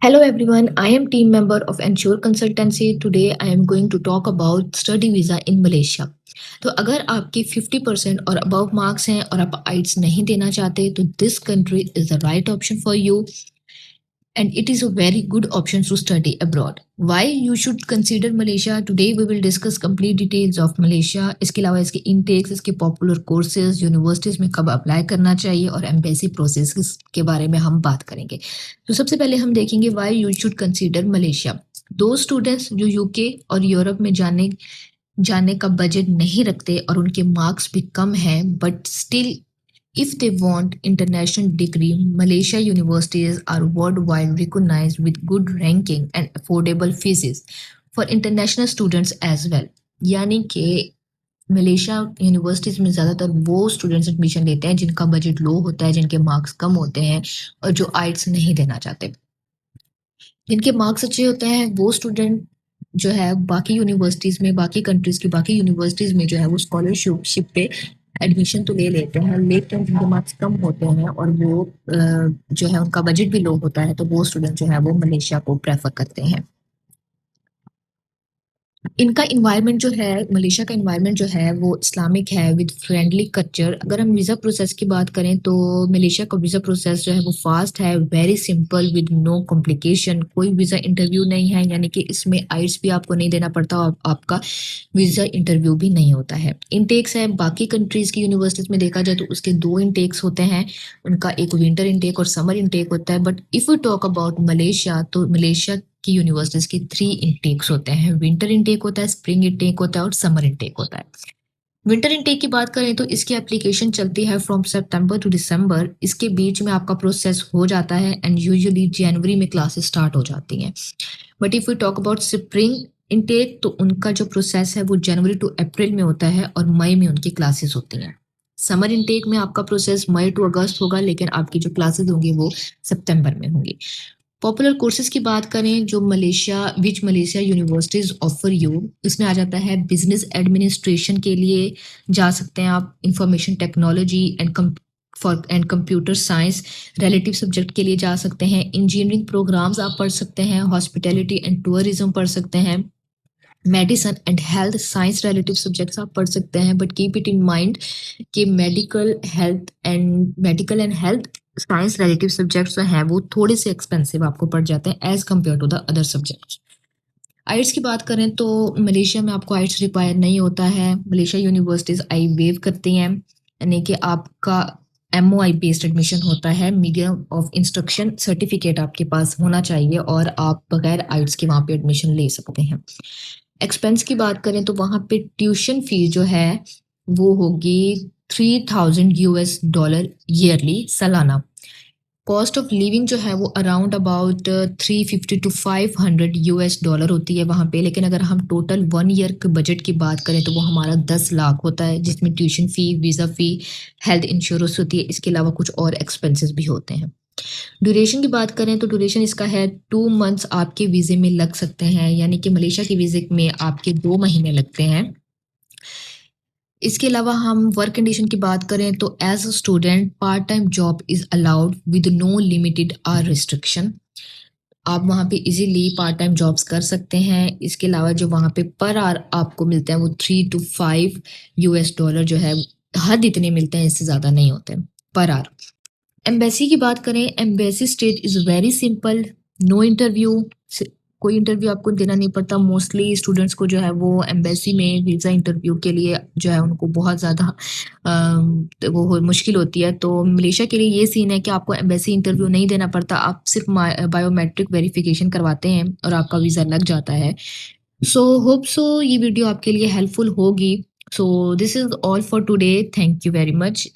Hello everyone, I am team member of Ensure Consultancy. Today I am going to talk about study visa in Malaysia. तो अगर आपके 50% और above marks हैं और आप IELTS नहीं देना चाहते तो this country is the right option for you and it is a very good option to study abroad. Why you should consider Malaysia? Today we will discuss complete details of Malaysia. इसके अलावा इसके intakes, इसके popular courses, universities में कब apply करना चाहिए और embassy process के बारे में हम बात करेंगे. तो सबसे पहले हम देखेंगे why you should consider Malaysia. दो स्टूडेंट्स जो यूके और यूरोप में जाने जाने का बजट नहीं रखते और उनके मार्क्स भी कम हैं but still if they want international degree, Malaysia universities are worldwide recognized with good ranking and affordable fees for international students as well. यानी कि मलेशिया यूनिवर्सिटीज में ज़्यादातर वो स्टूडेंट्स एडमिशन लेते हैं जिनका बजट लो होता है, जिनके मार्क्स कम होते हैं और जो आइट्स नहीं देना चाहते. जिनके मार्क्स अच्छे होते हैं वो स्टूडेंट जो है बाकी यूनिवर्सिटीज़ में, बाकी कंट्रीज़ की बाकी यूनिवर्सिटीज़ में जो है वो स्कॉलरशिप पे एडमिशन तो ले लेते हैं, लेकिन जिनके मार्क्स कम होते हैं और वो जो है उनका बजट भी लो होता है तो वो स्टूडेंट जो है वो मलेशिया को प्रेफर करते हैं. इनका इन्वायरमेंट जो है, मलेशिया का इन्वायरमेंट जो है वो इस्लामिक है विद फ्रेंडली कल्चर. अगर हम वीज़ा प्रोसेस की बात करें तो मलेशिया का वीज़ा प्रोसेस जो है वो फास्ट है, very simple with no complication. कोई वीज़ा इंटरव्यू नहीं है, यानी कि इसमें आइट्स भी आपको नहीं देना पड़ता और आपका वीज़ा इंटरव्यू भी नहीं होता है. इनटेक्स है बाकी कंट्रीज़ की यूनिवर्सिटीज़ में देखा जाए तो उसके दो इनटेक्स होते हैं. उनका एक विंटर इनटेक और समर इनटेक होता है. But if you talk about Malaysia तो मलेशिया की यूनिवर्सिटीज के 3 इनटेक्स होते हैं. विंटर इनटेक होता है, स्प्रिंग इनटेक होता है और समर इनटेक होता है. विंटर इनटेक की बात करें तो इसकी एप्लीकेशन चलती है फ्रॉम सितंबर टू दिसंबर. इसके बीच में आपका प्रोसेस हो जाता है एंड यूजुअली जनवरी में क्लासेस स्टार्ट हो जाती हैं. But if you talk about spring intake तो उनका जो प्रोसेस है वो जनवरी टू अप्रैल में होता है और मई में उनकी क्लासेस होती हैं. समर इनटेक में आपका प्रोसेस मई टू अगस्त होगा, लेकिन आपकी जो क्लासेस होंगी वो सितंबर में होंगी. पॉपुलर कोर्सेज की बात करें जो मलेशिया यूनिवर्सिटीज ऑफर यू, इसमें आ जाता है बिजनेस एडमिनिस्ट्रेशन के लिए जा सकते हैं आप, information technology and computer science relative subject के लिए जा सकते हैं. इंजीनियरिंग प्रोग्राम्स आप पढ़ सकते हैं, हॉस्पिटैलिटी एंड टूरिज्म पढ़ सकते हैं, medicine and health science relative subjects आप पढ़ सकते हैं. But keep it in mind कि medical and health science relative subjects जो हैं वो थोड़े से एक्सपेंसिव आपको पड़ जाते हैं as compare to the other subjects. आइट्स की बात करें तो मलेशिया में आपको आइट्स रिक्वायर नहीं होता है. मलेशिया यूनिवर्सिटीज आई वेव करती हैं, यानी कि आपका MOI बेस्ड एडमिशन होता है. मीडियम ऑफ इंस्ट्रक्शन सर्टिफिकेट आपके पास होना चाहिए और आप बगैर आइट्स के वहाँ पे एडमिशन ले सकते हैं. एक्सपेंस की बात करें तो वहाँ पे ट्यूशन फीस जो है वो होगी $3,000 ईयरली, सालाना. कॉस्ट ऑफ लिविंग जो है वो around about 350 to 500 US dollar होती है वहाँ पे. लेकिन अगर हम टोटल 1 ईयर के बजट की बात करें तो वो हमारा 10 लाख होता है, जिसमें ट्यूशन फ़ी, वीज़ा फ़ी, हेल्थ इंश्योरेंस होती है. इसके अलावा कुछ और एक्सपेंसेस भी होते हैं. ड्यूरेशन की बात करें तो ड्यूरेशन इसका है 2 मंथ्स आपके वीज़े में लग सकते हैं, यानी कि मलेशिया के वीज़े में आपके 2 महीने लगते हैं. इसके अलावा हम वर्क कंडीशन की बात करें तो as a student part time job is allowed with no limited hour restriction. आप वहाँ पे इजीली पार्ट टाइम जॉब्स कर सकते हैं. इसके अलावा जो वहाँ पे पर आवर आपको मिलता है वो 3 to 5 US डॉलर जो है, हद इतने मिलते हैं, इससे ज़्यादा नहीं होते पर आवर. एम्बेसी की बात करें, embassy stage is very simple. No interview, कोई इंटरव्यू आपको देना नहीं पड़ता. मोस्टली स्टूडेंट्स को जो है वो एम्बेसी में वीज़ा इंटरव्यू के लिए जो है उनको बहुत ज़्यादा मुश्किल होती है. तो मलेशिया के लिए ये सीन है कि आपको एम्बेसी इंटरव्यू नहीं देना पड़ता, आप सिर्फ बायोमेट्रिक वेरिफिकेशन करवाते हैं और आपका वीज़ा लग जाता है. सो होप सो ये वीडियो आपके लिए हेल्पफुल होगी. So this is all for today. Thank you very much.